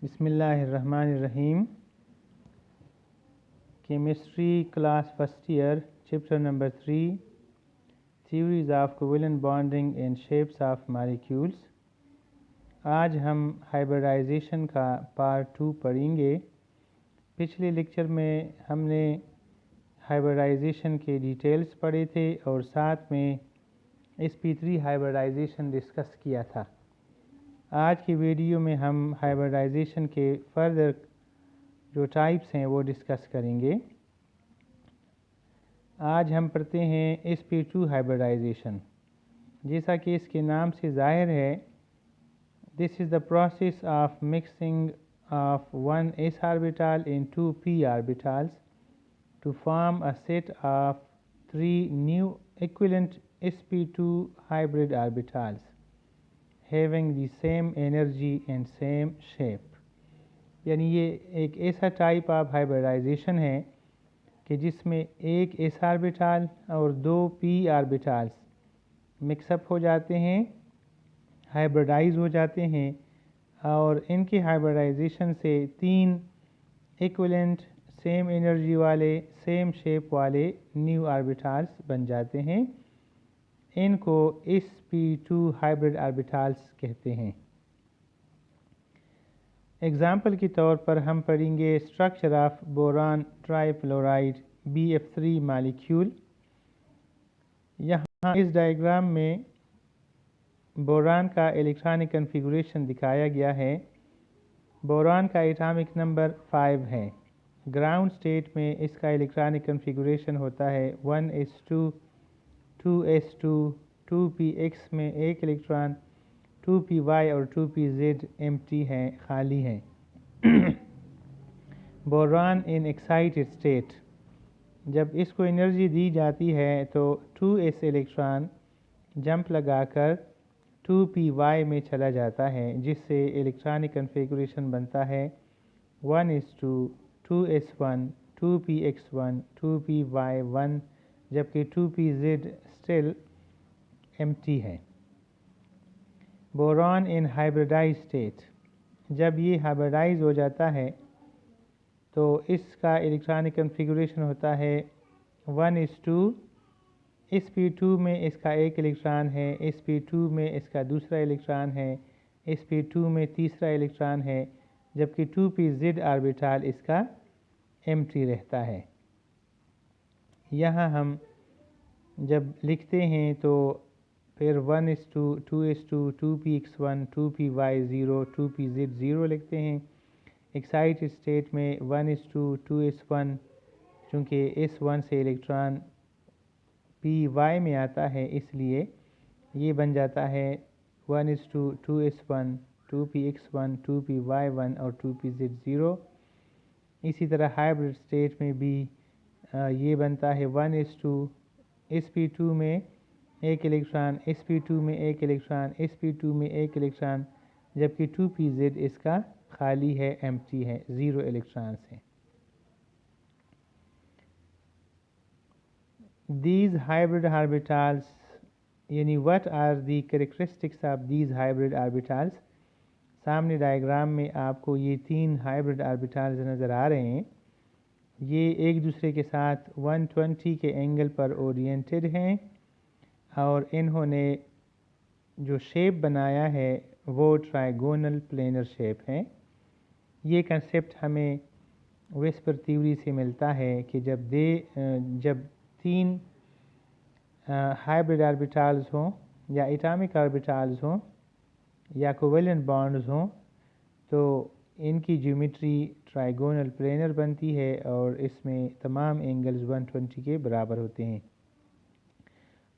Bismillahirrahmanirrahim. Chemistry class first year, chapter number 3, theories of covalent bonding and shapes of molecules. आज हम hybridisation का part 2 पढ़ेंगे। पिछले lecture में हमने हाइब्रिडाइजेशन के डिटेल्स पढ़े थे और साथ में sp3 हाइब्रिडाइजेशन डिस्कस किया था। आज की वीडियो में हम हाइब्रिडाइजेशन के फर्दर जो टाइप्स हैं वो डिस्कस करेंगे। आज हम पढ़ते हैं sp2 हाइब्रिडाइजेशन। जैसा कि इसके नाम से जाहिर है, this is the process of mixing of one s orbital in two p orbitals to form a set of three new equivalent sp2 hybrid orbitals having the same energy and same shape। यानी ये एक ऐसा type of hybridisation है कि जिसमें एक s orbital और दो p ऑर्बिटल्स मिक्सअप हो जाते हैं, हाइब्रिडाइज हो जाते हैं और इनके हाइब्रिडाइजेशन से तीन इक्विवेलेंट सेम एनर्जी वाले सेम शेप वाले न्यू ऑर्बिटल्स बन जाते हैं। इनको sp2 हाइब्रिड ऑर्बिटल्स कहते हैं। एग्जाम्पल के तौर पर हम पढ़ेंगे structure of boron trifluoride BF3 molecule. यहाँ इस डायग्राम में बोरान का इलेक्ट्रॉनिक कन्फिगुरेशन दिखाया गया है। बोरान का एटॉमिक नंबर 5 है। ग्राउंड स्टेट में इसका इलेक्ट्रॉनिक कन्फिगुरेशन होता है 1s2 2s2 2px में एक इलेक्ट्रॉन, 2py और 2pz एम्प्टी हैं, खाली हैं। बोरान इन एक्साइटेड स्टेट, जब इसको एनर्जी दी जाती है तो 2s इलेक्ट्रॉन जंप लगाकर 2py में चला जाता है, जिससे इलेक्ट्रॉनिक कन्फिगुरेशन बनता है 1s2 2s1 2px1 2py1, जबकि 2pz स्टिल एम्प्टी है। बोरान इन हाइब्रिडाइज स्टेट, जब ये हाइब्रिडाइज हो जाता है तो इसका इलेक्ट्रॉनिक कन्फिगुरेशन होता है 1s2 sp2 में इसका एक इलेक्ट्रॉन है, sp2 में इसका दूसरा इलेक्ट्रॉन है, sp2 में तीसरा इलेक्ट्रॉन है, जबकि 2pz ऑर्बिटल इसका एम्प्टी रहता है। यहाँ हम जब लिखते हैं तो फिर 1s2 2s2 2px1 2py0 2pz0 लिखते हैं। एक्साइटेड स्टेट में 1s2 2s1, चूँकि s1 से इलेक्ट्रॉन py में आता है इसलिए ये बन जाता है 1s2 2s1 2px1 2py1 और 2pz0। इसी तरह हाइब्रिड स्टेट में भी ये बनता है 1s2 sp2 में एक इलेक्ट्रॉन, sp2 में एक इलेक्ट्रॉन, sp2 में एक इलेक्ट्रॉन, जबकि 2pz इसका खाली है, एम्प्टी है, 0 इलेक्ट्रॉन्स हैं। These hybrid orbitals, यानी what are the characteristics of these hybrid orbitals। सामने डायग्राम में आपको ये तीन हाइब्रिड ऑर्बिटल्स नज़र आ रहे हैं। ये एक दूसरे के साथ 120 के एंगल पर ओरिएंटेड हैं और इन्होंने जो शेप बनाया है वो ट्राइगोनल प्लेनर शेप है। ये कंसेप्ट हमें वेस्पर थ्योरी से मिलता है कि जब तीन हाइब्रिड ऑर्बिटल्स हों या एटॉमिक ऑर्बिटल्स हों या कोवेलेंट बॉन्ड्स हों तो इनकी ज्योमेट्री ट्राइगोनल प्लेनर बनती है और इसमें तमाम एंगल्स 120 के बराबर होते हैं।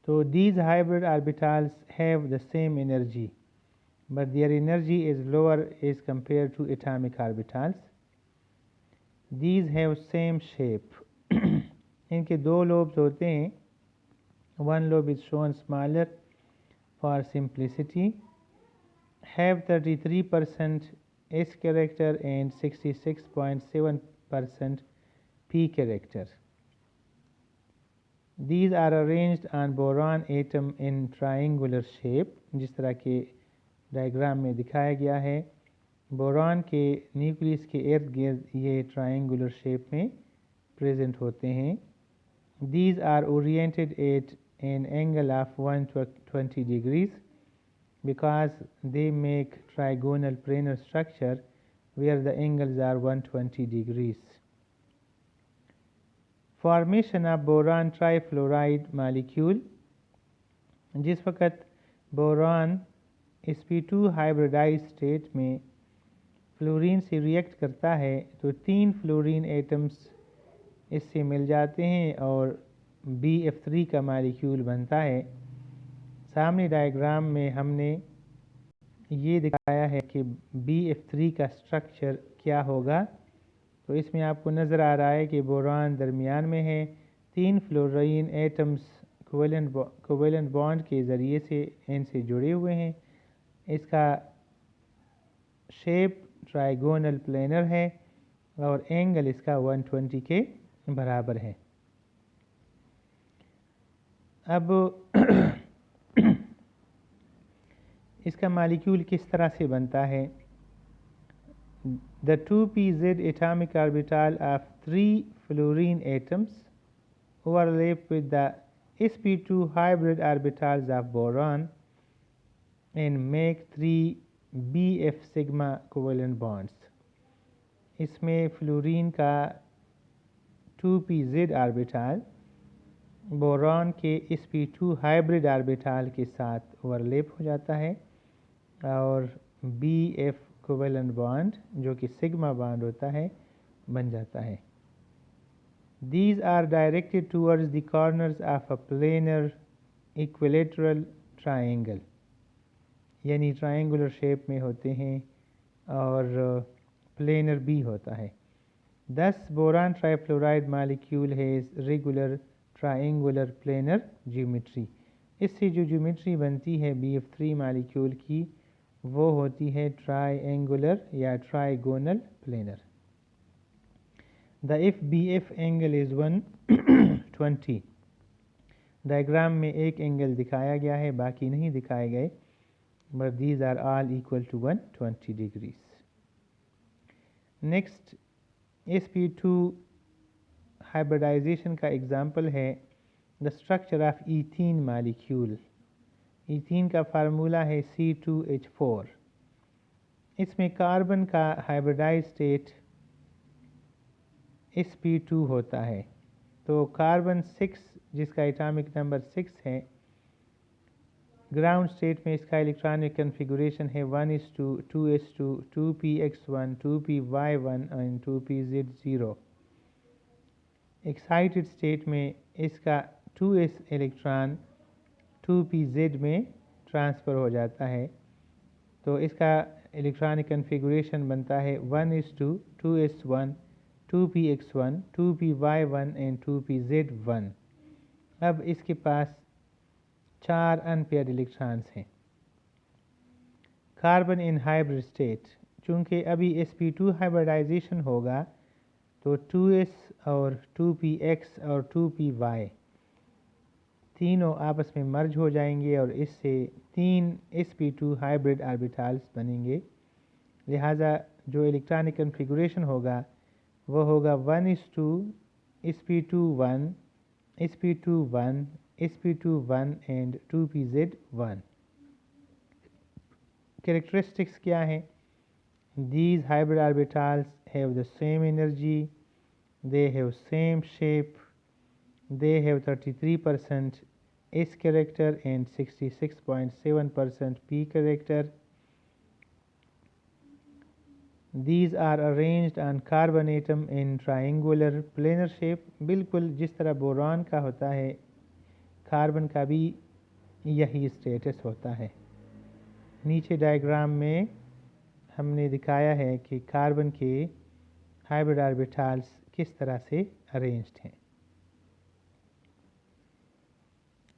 तो these hybrid orbitals have the same energy but their energy is lower as compared to atomic orbitals। These have same shape। इनके दो लोब्स होते हैं। One lobe is shown smaller for simplicity, have 33% S character and 66.7% P character। These are arranged on boron atom in triangular shape, जिस तरह के diagram में दिखाया गया है। बोरॉन के न्यूक्लियस के इर्द गिर्द ये ट्रायंगुलर शेप में प्रेजेंट होते हैं. These are oriented at an angle of 120 degrees because they make trigonal planar structure where the angles are 120 degrees. Formation of boron trifluoride molecule. जिस वक्त बोरॉन sp2 हाइब्रिडाइज स्टेट में fluorine से react करता है तो 3 fluorine atoms इससे मिल जाते हैं और BF3 का मॉलिक्यूल बनता है. सामने डायग्राम में हमने ये दिखाया है कि BF3 का स्ट्रक्चर क्या होगा. तो इसमें आपको नज़र आ रहा है कि बोरॉन दरमियान में है, 3 फ्लोरीन एटम्स कोवेलेंट बॉन्ड के ज़रिए से इनसे जुड़े हुए हैं. इसका शेप ट्राइगोनल प्लेनर है और एंगल इसका 120 के बराबर है. अब इसका मॉलिक्यूल किस तरह से बनता है. The 2pZ atomic orbital of 3 fluorine atoms overlap with the sp2 hybrid orbitals of boron and make 3 BF sigma covalent bonds. इसमें फ्लोरीन का 2pZ ऑर्बिटल बोरॉन के sp2 हाइब्रिड ऑर्बिटल के साथ ओवरलैप हो जाता है और BF कोवेलेंट बॉन्ड जो कि सिग्मा बॉन्ड होता है बन जाता है. These are directed towards the corners of a planar equilateral triangle. यानी ट्रायंगुलर शेप में होते हैं और प्लेनर भी होता है. Thus boron trifluoride molecule has regular triangular planar geometry. इससे जो ज्योमेट्री बनती है BF3 मॉलिक्यूल की वो होती है ट्रायंगुलर या trigonal planar. The FBF angle is 120. Diagram में एक एंगल दिखाया गया है, बाकी नहीं दिखाए गए, but these are all equal to 120 degrees. Next, sp2 hybridization का एग्जाम्पल है the structure of ethene molecule. Ethene का फार्मूला है C2H4. इसमें कार्बन का हाइब्रिडाइज स्टेट sp2 होता है. तो कार्बन 6 जिसका एटॉमिक नंबर 6 है, ग्राउंड स्टेट में इसका इलेक्ट्रॉनिक कन्फिगुरेशन है 1:2, 2s2, 2px1, 2py1 और 2pz0. एक्साइटेड स्टेट में इसका 2s इलेक्ट्रॉन 2pz में ट्रांसफ़र हो जाता है. तो इसका इलेक्ट्रॉनिक कन्फिगुरेशन बनता है 1:2, 2s1, 2px1, 2py1 and 2pz1. अब इसके पास 4 अनपेयर्ड इलेक्ट्रॉन्स हैं. कार्बन इन हाइब्रिड स्टेट, चूँकि अभी sp2 हाइब्रिडाइजेशन होगा तो 2s और 2px और 2py तीनों आपस में मर्ज हो जाएंगे और इससे 3 sp2 हाइब्रिड ऑर्बिटल्स बनेंगे. लिहाजा जो इलेक्ट्रॉनिक कन्फिगुरेशन होगा वो होगा 1:2, sp2 1, sp2 1, sp2 1 and 2pz1. Characteristics क्या हैं? These hybrid orbitals have the same energy, they have same shape, they have 33% S character and 66.7% P character. These are arranged on carbon atom in triangular planar shape. बिल्कुल जिस तरह boron का होता है, carbon का भी यही स्टेटस होता है. नीचे डायग्राम में हमने दिखाया है कि कार्बन के हाइब्रिड ऑर्बिटल्स किस तरह से अरेंज्ड हैं.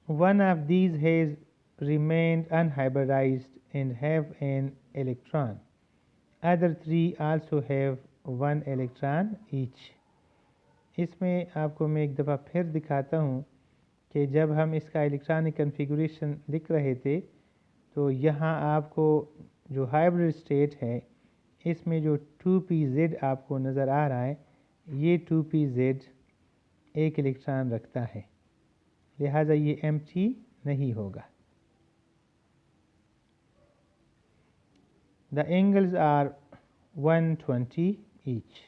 One of these has remained unhybridized and have an electron. Other 3 also have 1 electron each. इसमें आपको मैं एक दफ़ा फिर दिखाता हूँ कि जब हम इसका इलेक्ट्रॉनिक कन्फिगुरेशन लिख रहे थे तो यहाँ आपको जो हाइब्रिड स्टेट है इसमें जो 2pz आपको नज़र आ रहा है, ये 2pz एक इलेक्ट्रॉन रखता है, लिहाजा ये एम्प्टी नहीं होगा। The angles are 120 each.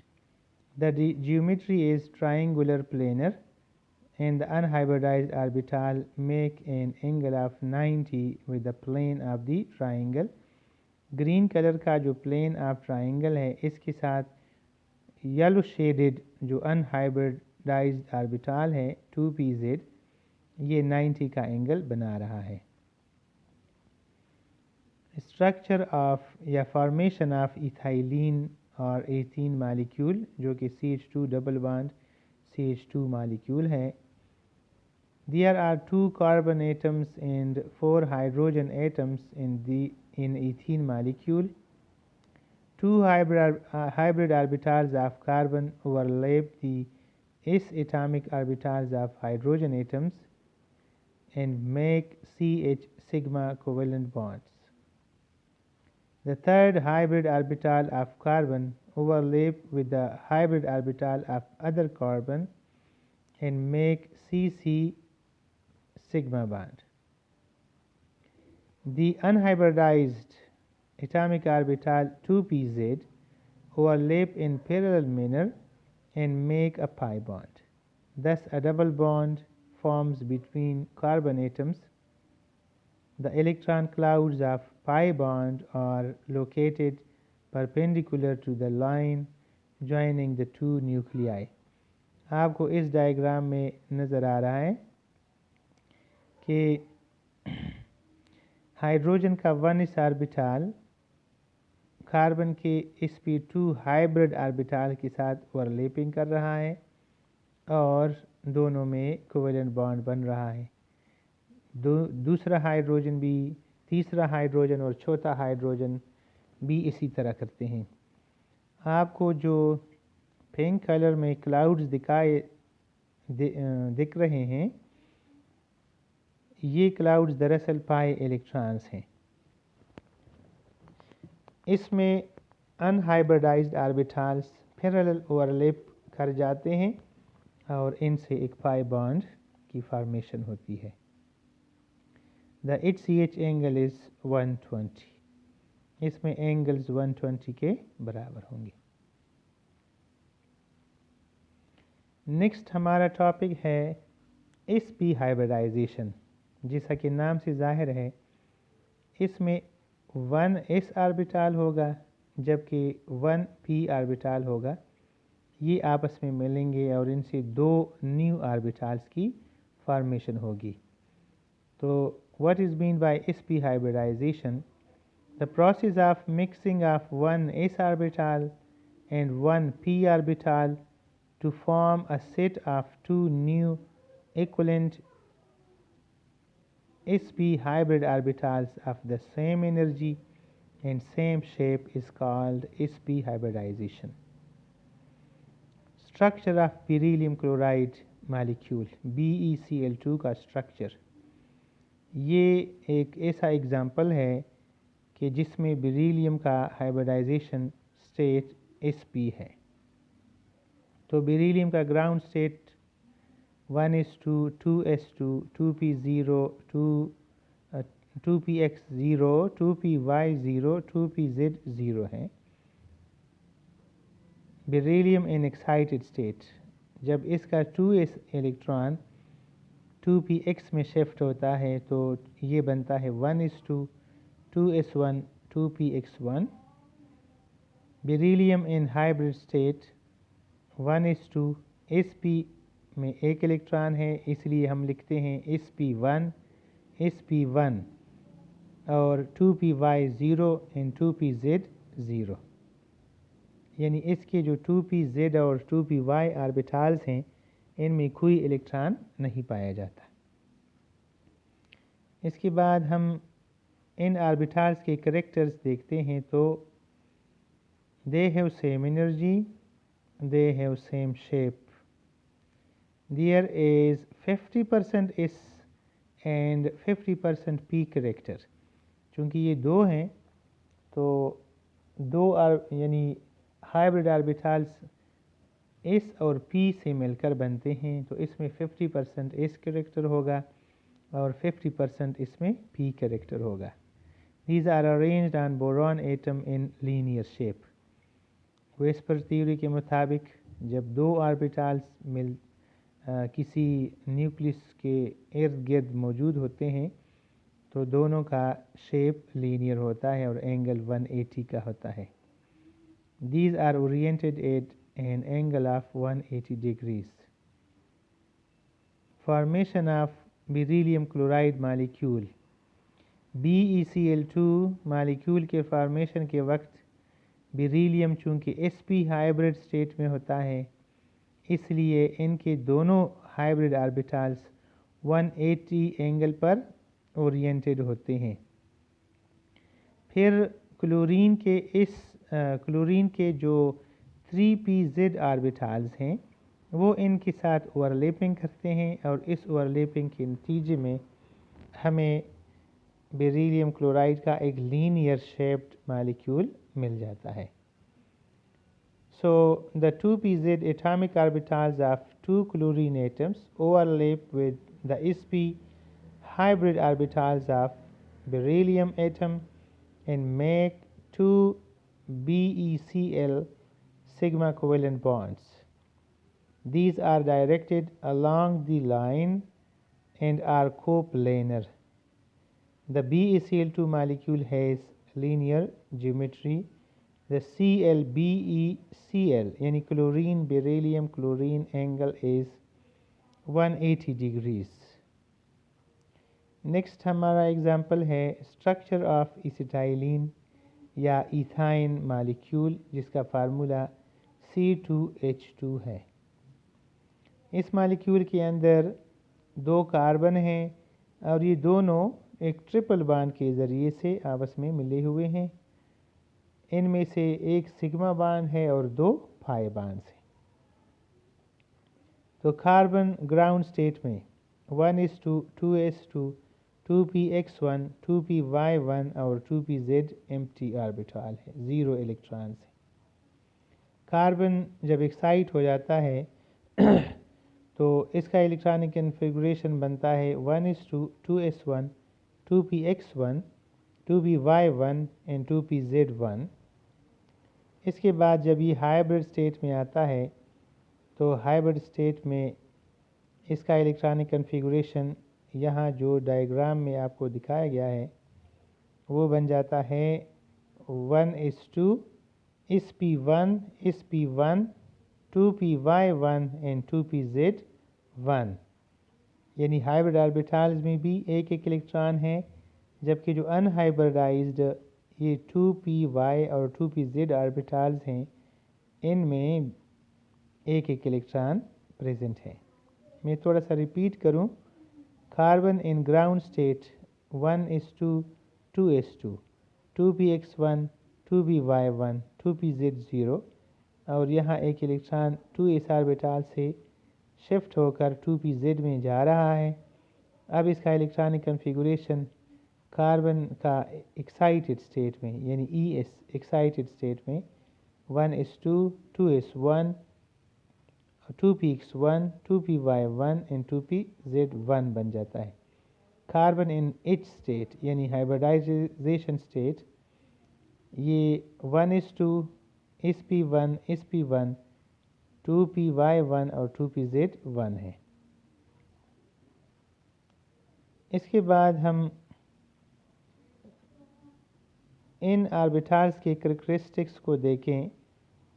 The geometry is triangular planar and the unhybridized orbital make an angle of 90 with the plane of the triangle. Green colour का जो प्लेन ऑफ ट्राइंगल है, इसके साथ येलो शेडेड जो unhybridised orbital है 2pz, ये 90 का angle बना रहा है। स्ट्रक्चर ऑफ या फॉर्मेशन ऑफ इथाइलिन और एथीन मालिक्यूल, जो कि CH2 double bond CH2 molecule है। There are 2 carbon atoms and 4 hydrogen atoms in ethene molecule. 2 hybrid orbitals of carbon overlap the s atomic orbitals of hydrogen atoms and make CH sigma covalent bonds. The third hybrid orbital of carbon overlap with the hybrid orbital of other carbon and make CC sigma bond. The unhybridized atomic orbital 2pz overlap in parallel manner and make a pi bond. Thus a double bond forms between carbon atoms. The electron clouds of pi bond are located perpendicular to the line joining the two nuclei. आपको इस diagram में नज़र आ रहा है कि hydrogen का 1s orbital carbon के sp2 hybrid orbital के साथ ओवरलैपिंग कर रहा है और दोनों में कोवेलेंट बॉन्ड बन रहा है। दूसरा हाइड्रोजन भी, तीसरा हाइड्रोजन और चौथा हाइड्रोजन भी इसी तरह करते हैं। आपको जो पिंक कलर में क्लाउड्स दिख रहे हैं, ये क्लाउड्स दरअसल पाई इलेक्ट्रॉन्स हैं। इसमें अनहाइब्रिडाइज्ड ऑर्बिटल्स पैरेलल ओवरलैप कर जाते हैं और इनसे एक पाई बॉन्ड की फॉर्मेशन होती है। The HCH angle is 120। इसमें एंगल्स 120 के बराबर होंगे। नेक्स्ट हमारा टॉपिक है sp हाइब्रिडाइजेशन। जैसा कि नाम से जाहिर है, इसमें 1s ऑर्बिटल होगा जबकि 1p ऑर्बिटल होगा। ये आपस में मिलेंगे और इनसे 2 न्यू ऑर्बिटल्स की फॉर्मेशन होगी। तो what is mean by sp hybridization? The process of mixing of 1s orbital and 1p orbital to form a set of 2 new equivalent sp hybrid orbitals of the same energy and same shape is called sp hybridization. Structure of beryllium chloride molecule BeCl2 का structure, ये एक ऐसा example है कि जिसमें beryllium का hybridisation state sp है। तो बेरिलियम का ground state 1s2 2s2 2p0 2px0 2py0 2pz0 है। बेरिलियम इन एक्साइटेड स्टेट, जब इसका 2s इलेक्ट्रॉन 2px में शिफ्ट होता है तो ये बनता है 1s2 2s1 2px1। Beryllium in hybrid state 1s2 sp में एक इलेक्ट्रॉन है, इसलिए हम लिखते हैं sp1 sp1 और 2py0 एंड 2pz0। यानी इसके जो 2pz और 2py ऑर्बिटल्स हैं, इनमें कोई इलेक्ट्रॉन नहीं पाया जाता। इसके बाद हम इन ऑर्बिटल्स के कैरेक्टर्स देखते हैं। तो they have same energy, they have same shape, there is 50% s and 50% p character. चूँकि ये दो हैं तो यानी हाइब्रिड ऑर्बिटल्स S और P से मिलकर बनते हैं, तो इसमें 50% S कैरेक्टर होगा और 50% इसमें P कैरेक्टर होगा. These are arranged on boron atom in linear shape. VSEPR theory के मुताबिक जब दो ऑर्बिटल्स किसी न्यूक्लियस के इर्द गिर्द मौजूद होते हैं तो दोनों का शेप लीनियर होता है और एंगल 180 का होता है. These are oriented at an angle of 180 degrees. Formation of beryllium chloride molecule. BeCl2 molecule के फॉर्मेशन के वक्त बेरिलियम चूँकि sp हाइब्रिड स्टेट में होता है, इसलिए इनके दोनों हाइब्रिड ऑर्बिटल्स 180 एंगल पर ओरिएंटेड होते हैं. फिर क्लोरीन के जो 3pz ऑर्बिटल्स हैं वो इनके साथ ओवरलैपिंग करते हैं और इस ओवरलैपिंग के नतीजे में हमें बेरिलियम क्लोराइड का एक लीनियर शेप्ड मॉलिक्यूल मिल जाता है. So the 2pz atomic orbitals of two chlorine atoms overlap with the sp hybrid orbitals of beryllium atom and make two BeCl sigma covalent bonds. These are directed along the line and are coplanar. The BeCl2 molecule has linear geometry. The ClBeCl यानी chlorine beryllium chlorine angle is 180 degrees. Next हमारा example है structure of acetylene या ethyne molecule जिसका formula C2H2 है. इस molecule के अंदर दो कार्बन हैं और ये दोनों एक ट्रिपल बॉन्ड के ज़रिए से आपस में मिले हुए हैं. इनमें से एक सिग्मा बॉन्ड है और दो पाई बॉन्ड्स हैं. तो कार्बन ग्राउंड स्टेट में 1:2 2s2 2px1 2py1 और 2pz एम्प्टी ऑर्बिटल है, 0 इलेक्ट्रॉन्स हैं. कार्बन जब एक्साइट हो जाता है तो इसका इलेक्ट्रॉनिक कन्फिगरेशन बनता है 1:2 2s1 2px1 2py1 and 2pz1. इसके बाद जब ये हाइब्रिड स्टेट में आता है तो हाइब्रिड स्टेट में इसका इलेक्ट्रॉनिक कन्फिगरेशन यहाँ जो डायग्राम में आपको दिखाया गया है वो बन जाता है 1:2 sp1 sp1 2py1 and 2pz1. यानी हाइब्रिड ऑर्बिटल्स में भी एक एक इलेक्ट्रॉन है, जबकि जो अनहाइब्रिडाइज्ड ये 2py और 2pz ऑर्बिटल्स हैं इनमें एक एक इलेक्ट्रॉन प्रेजेंट है. मैं थोड़ा सा रिपीट करूं. Carbon in ground state 1:2 2s2 2px1 2py1 2pz0 और यहाँ एक इलेक्ट्रॉन 2s ऑर्बिटल से शिफ्ट होकर 2pz में जा रहा है. अब इसका इलेक्ट्रॉनिक कन्फिगरेशन कार्बन का एक्साइटेड स्टेट में यानी ES एक्साइटेड स्टेट में 1:2 2s1 2px1 2py1 and 2pz1 बन जाता है. कार्बन इन H स्टेट यानी हाइब्रिडाइजेशन स्टेट ये 1:2 sp1 sp1 2py1 और 2pz1 है. इसके बाद हम इन ऑर्बिटल्स के कैरेक्टरिस्टिक्स को देखें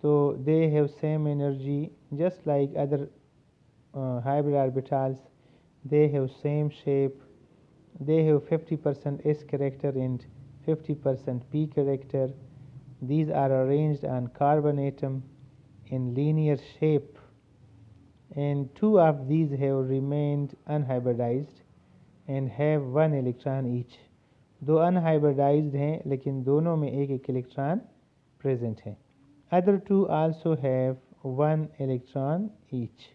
तो they have same energy just like other hybrid orbitals. They have same shape. They have 50% S character and 50% P character. These are arranged on carbon atom in linear shape and two of these have remained unhybridized and have one electron each. दो अनहाइब्रिडाइज्ड हैं लेकिन दोनों में एक एक electron present है. Other two also have one electron each.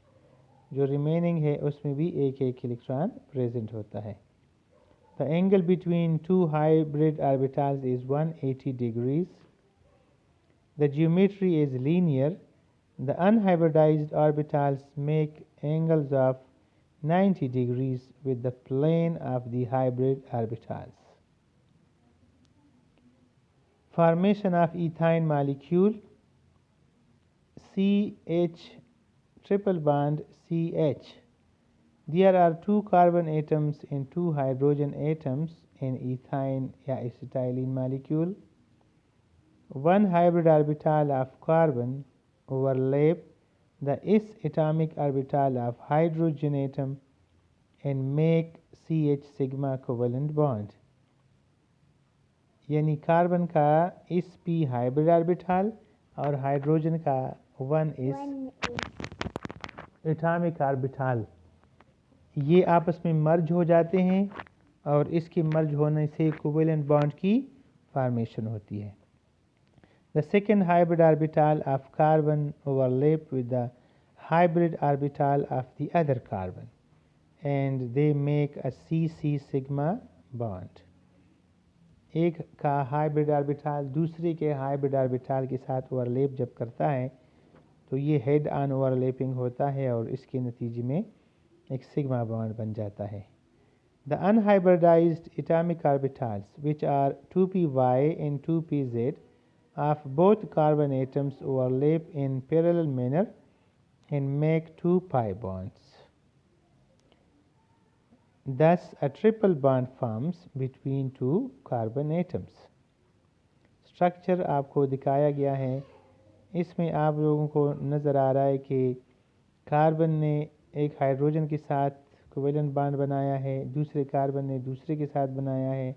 जो रिमेनिंग है उसमें भी एक एक इलेक्ट्रॉन प्रेजेंट होता है. The angle between two hybrid orbitals is 180 degrees. The geometry is linear. The unhybridized orbitals make angles of 90 degrees with the plane of the hybrid orbitals. Formation of ethene molecule CH triple bond CH. There are 2 carbon atoms and 2 hydrogen atoms in ethene या acetylene molecule. One hybrid orbital of carbon overlap the s atomic orbital of hydrogen atom and make CH sigma covalent bond. यानी carbon का sp hybrid orbital और hydrogen का 1s atomic orbital ये आपस में मर्ज हो जाते हैं और इसके मर्ज होने से कोवेलेंट बॉन्ड की फॉर्मेशन होती है. The second hybrid orbital of carbon overlap with the hybrid orbital of the other carbon and they make a CC sigma bond. एक का हाइब्रिड ऑर्बिटल दूसरे के हाइब्रिड ऑर्बिटल के साथ ओवरलैप जब करता है तो ये हेड ऑन ओवरलैपिंग होता है और इसके नतीजे में एक सिग्मा बॉन्ड बन जाता है. The unhybridized atomic orbitals which are 2py and 2pz of both carbon atoms overlap in parallel manner and make 2 pi bonds. Thus, a triple bond forms between 2 carbon atoms. Structure आपको दिखाया गया है. इसमें आप लोगों को नज़र आ रहा है कि कार्बन ने एक हाइड्रोजन के साथ कोवेलेंट बॉन्ड बनाया है, दूसरे कार्बन ने दूसरे के साथ बनाया है,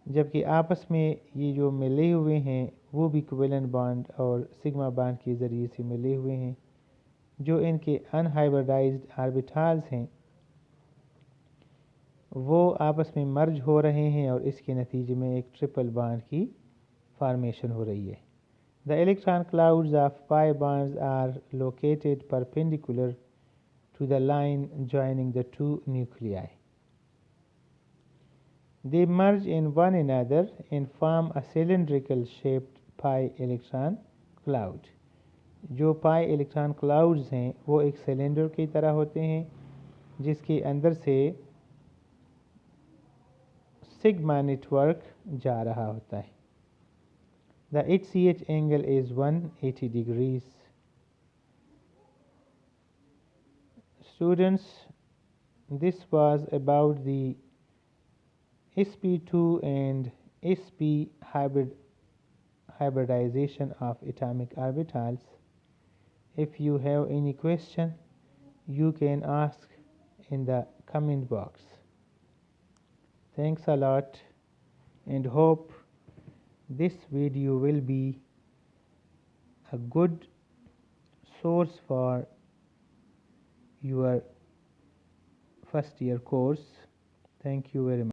जबकि आपस में ये जो मिले हुए हैं वो भी कोवेलेंट बॉन्ड और सिग्मा बॉन्ड के ज़रिए से मिले हुए हैं. जो इनके अनहाइब्रिडाइज्ड ऑर्बिटल्स हैं वो आपस में मर्ज हो रहे हैं और इसके नतीजे में एक ट्रिपल बॉन्ड की फॉर्मेशन हो रही है. The electron clouds of pi bonds are located perpendicular to the line joining the 2 nuclei. They merge in one another and form a cylindrical shaped pi electron cloud. जो pi electron clouds हैं वो एक cylinder की तरह होते हैं जिसके अंदर से सिग्मा नेटवर्क जा रहा होता है. The HCH angle is 180 degrees. Students, this was about the sp2 and sp hybridization of atomic orbitals. If you have any question, you can ask in the comment box. Thanks a lot and hope this video will be a good source for your first year course. Thank you very much.